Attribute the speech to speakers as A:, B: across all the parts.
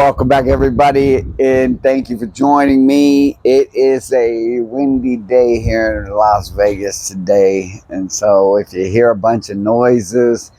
A: Welcome back, everybody, and thank you for joining me. It is a windy day here in Las Vegas today, and so if you hear a bunch of noises,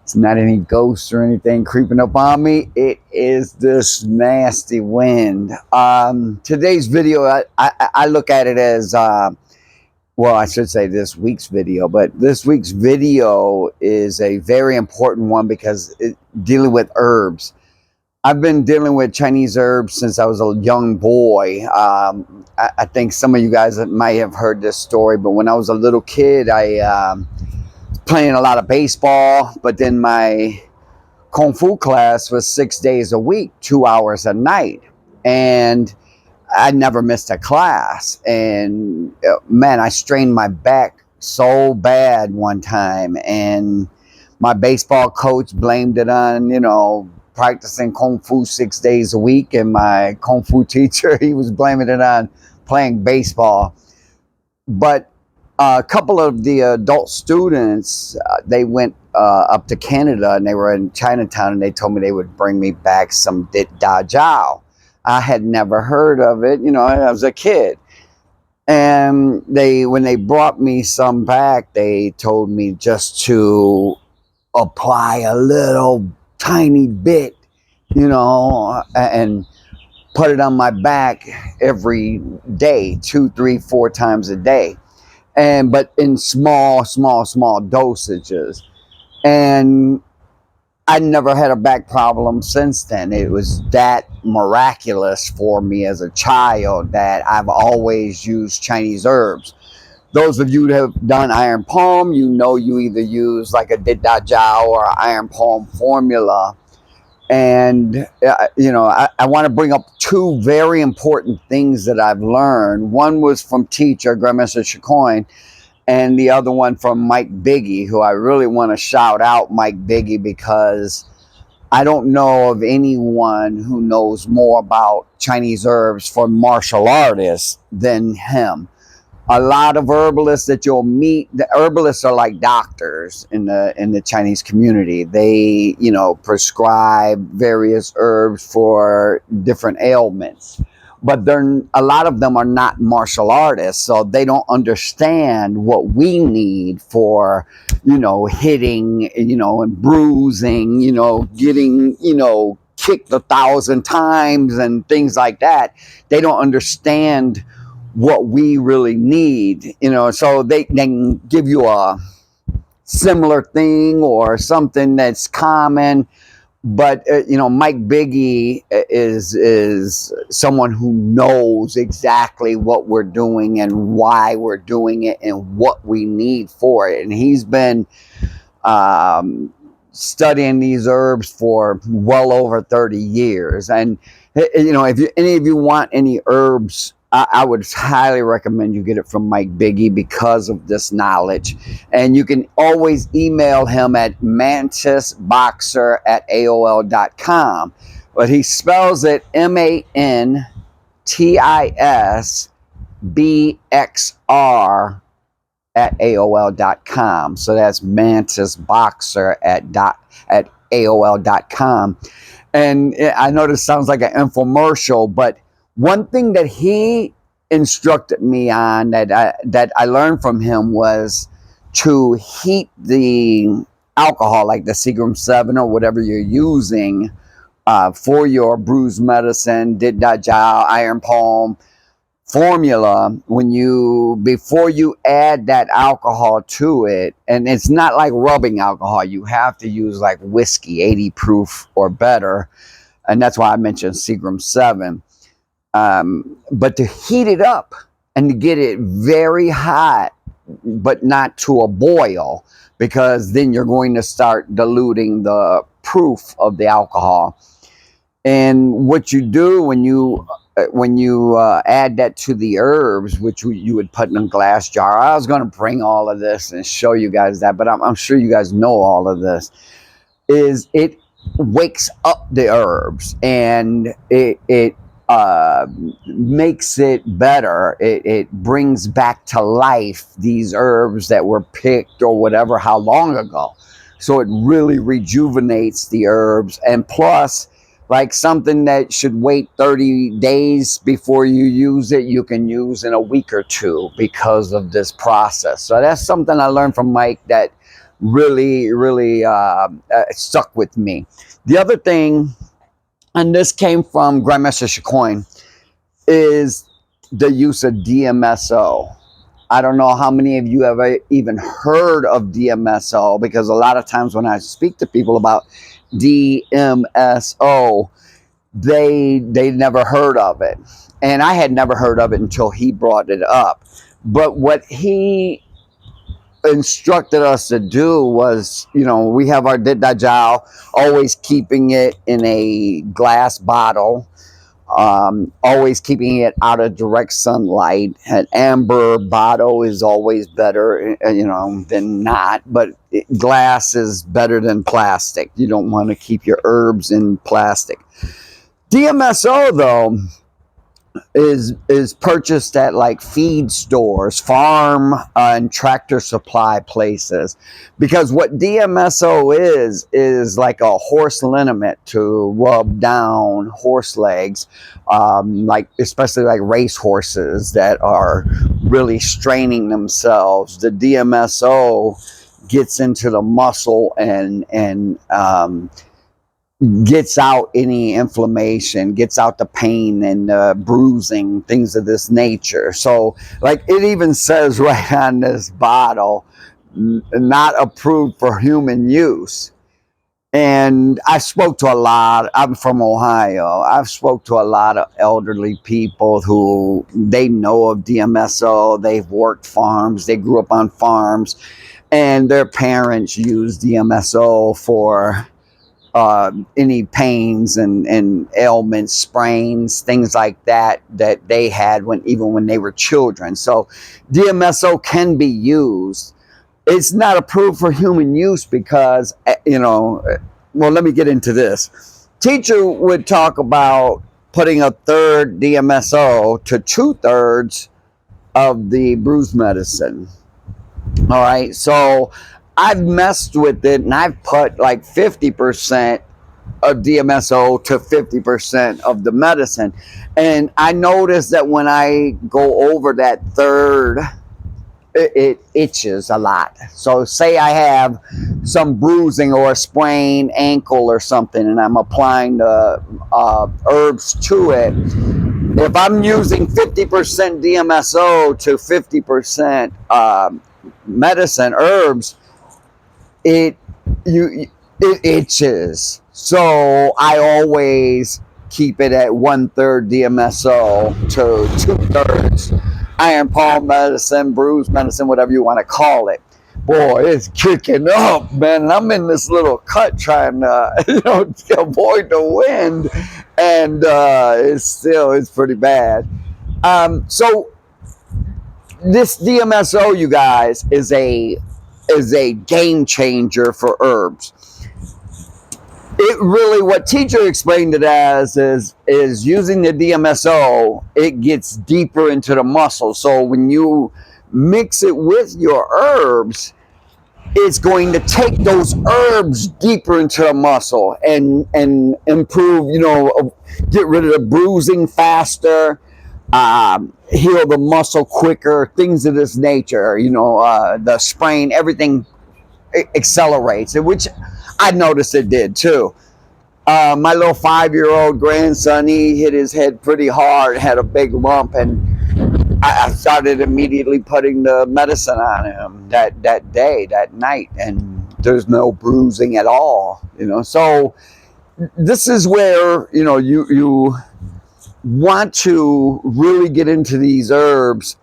A: it's not any ghosts or anything creeping up on me. It is this nasty wind. Today's video, I look at it as, well, I should say this week's video, but this week's video is a very important one because dealing with herbs. I've been dealing with Chinese herbs since I was a young boy. I think some of you guys might have heard this story, but when I was a little kid, I was playing a lot of baseball, but then my Kung Fu class was 6 days a week, 2 hours a night. And I never missed a class. And man, I strained my back so bad one time. And my baseball coach blamed it on, practicing Kung Fu 6 days a week, and my Kung Fu teacher, he was blaming it on playing baseball. But a couple of the adult students, they went up to Canada, and they were in Chinatown, and they told me they would bring me back some Dit Da Jow. I had never heard of it, I was a kid. And when they brought me some back, they told me just to apply a little tiny bit, and put it on my back every day, 2, 3, 4 times a day, but in small dosages. And I never had a back problem since then. It was that miraculous for me as a child that I've always used Chinese herbs. Those of you that have done iron palm, you either use like a Dit Da Jow or iron palm formula. And, I want to bring up 2 very important things that I've learned. One was from teacher, Grandmaster Chicoine, and the other one from Mike Biggie, who I really want to shout out Mike Biggie, because I don't know of anyone who knows more about Chinese herbs for martial artists than him. A lot of herbalists that you'll meet, the herbalists are like doctors in the Chinese community. They, prescribe various herbs for different ailments. But a lot of them are not martial artists, so they don't understand what we need for, hitting, and bruising, getting, kicked 1,000 times and things like that. They don't understand what we really need, so they can give you a similar thing or something that's common. But, Mike Biggie is someone who knows exactly what we're doing and why we're doing it and what we need for it. And he's been studying these herbs for well over 30 years. And, if any of you want any herbs, I would highly recommend you get it from Mike Biggie because of this knowledge. And you can always email him at mantisboxer@aol.com. But he spells it mantisbxr@aol.com. So that's mantisboxer@aol.com. And I know this sounds like an infomercial, but one thing that he instructed me on that I learned from him was to heat the alcohol, like the Seagram 7 or whatever you're using for your Bruise Medicine, Dit Da Jow, Iron Palm formula. Before you add that alcohol to it, and it's not like rubbing alcohol. You have to use like whiskey, 80 proof or better, and that's why I mentioned Seagram 7. But to heat it up and to get it very hot, but not to a boil, because then you're going to start diluting the proof of the alcohol. And what you do when you add that to the herbs, which you would put in a glass jar. I was going to bring all of this and show you guys that, but I'm sure you guys know all of this. Is it wakes up the herbs, and it makes it better. It brings back to life these herbs that were picked or whatever, how long ago. So it really rejuvenates the herbs. And plus, Like something that should wait 30 days before you use it, you can use in a week or two because of this process. So that's something I learned from Mike that really stuck with me. The other thing, and this came from Grandmaster Chicoine, is the use of DMSO. I don't know how many of you have even heard of DMSO, because a lot of times when I speak to people about DMSO, they never heard of it, and I had never heard of it until he brought it up. But what he instructed us to do was, we have our Dit Da Jow, always keeping it in a glass bottle, always keeping it out of direct sunlight. An amber bottle is always better, than not, but glass is better than plastic. You don't want to keep your herbs in plastic. DMSO, though, is purchased at like feed stores, farm and tractor supply places, because what DMSO is like a horse liniment to rub down horse legs, like especially like race horses that are really straining themselves. The DMSO gets into the muscle and gets out any inflammation, gets out the pain and bruising, things of this nature. So like it even says right on this bottle, not approved for human use. And I spoke to a lot, I'm from Ohio, I've spoke to a lot of elderly people who they know of DMSO, they've worked farms, they grew up on farms, and their parents use DMSO for any pains and ailments, sprains, things like that they had even when they were children. So DMSO can be used. It's not approved for human use because, well, let me get into this. Teacher would talk about putting a third DMSO to 2/3 of the Bruise Medicine. All right, so I've messed with it and I've put like 50% of DMSO to 50% of the medicine. And I noticed that when I go over that third, it itches a lot. So say I have some bruising or a sprained ankle or something and I'm applying the herbs to it. If I'm using 50% DMSO to 50% medicine, herbs, it itches. So I always keep it at 1/3 DMSO to 2/3 iron palm medicine, bruise medicine, whatever you want to call it. Boy, it's kicking up, man. I'm in this little cut trying to avoid the wind, and it's pretty bad. So this DMSO, you guys, is a game changer for herbs. It really, what teacher explained it as is using the DMSO, it gets deeper into the muscle. So when you mix it with your herbs, it's going to take those herbs deeper into the muscle and improve, get rid of the bruising faster, heal the muscle quicker, things of this nature. The sprain, everything accelerates, which I noticed it did too. My little 5-year-old grandson, he hit his head pretty hard, had a big lump, and I started immediately putting the medicine on him that night, and there's no bruising at all. So this is where you want to really get into these herbs.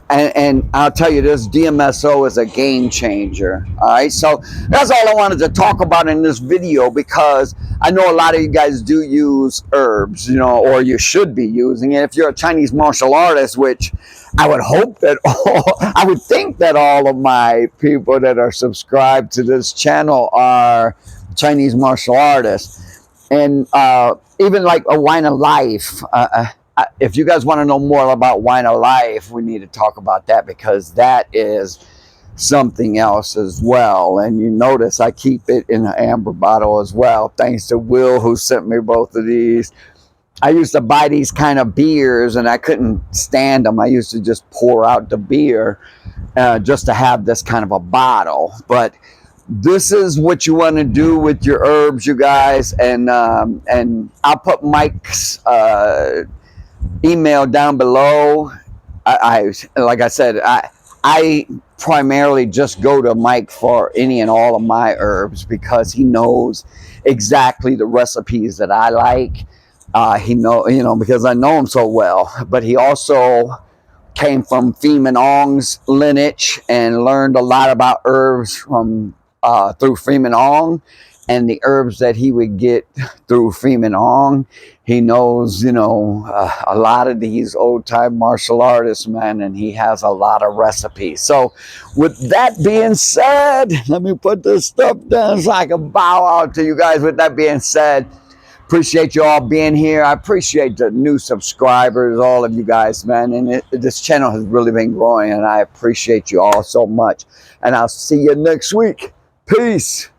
A: And I'll tell you this, DMSO is a game changer. All right, so that's all I wanted to talk about in this video, because I know a lot of you guys do use herbs, or you should be using it. If you're a Chinese martial artist, which I would hope that I would think that all of my people that are subscribed to this channel are Chinese martial artists. And even like a Wine of Life, if you guys want to know more about Wine of Life, we need to talk about that, because that is something else as well. And you notice I keep it in an amber bottle as well, thanks to Will, who sent me both of these. I used to buy these kind of beers and I couldn't stand them. I used to just pour out the beer just to have this kind of a bottle. But this is what you want to do with your herbs, you guys. And I'll put Mike's email down below. Like I said, I primarily just go to Mike for any and all of my herbs because he knows exactly the recipes that I like. Because I know him so well. But he also came from Freeman Ong's lineage and learned a lot about herbs from through Freeman Ong, and the herbs that he would get through Freeman Ong. He knows, a lot of these old-time martial artists, man, and he has a lot of recipes. So with that being said, let me put this stuff down so I can bow out to you guys. With that being said, appreciate you all being here. I appreciate the new subscribers, all of you guys, man. And this channel has really been growing, and I appreciate you all so much. And I'll see you next week. Peace.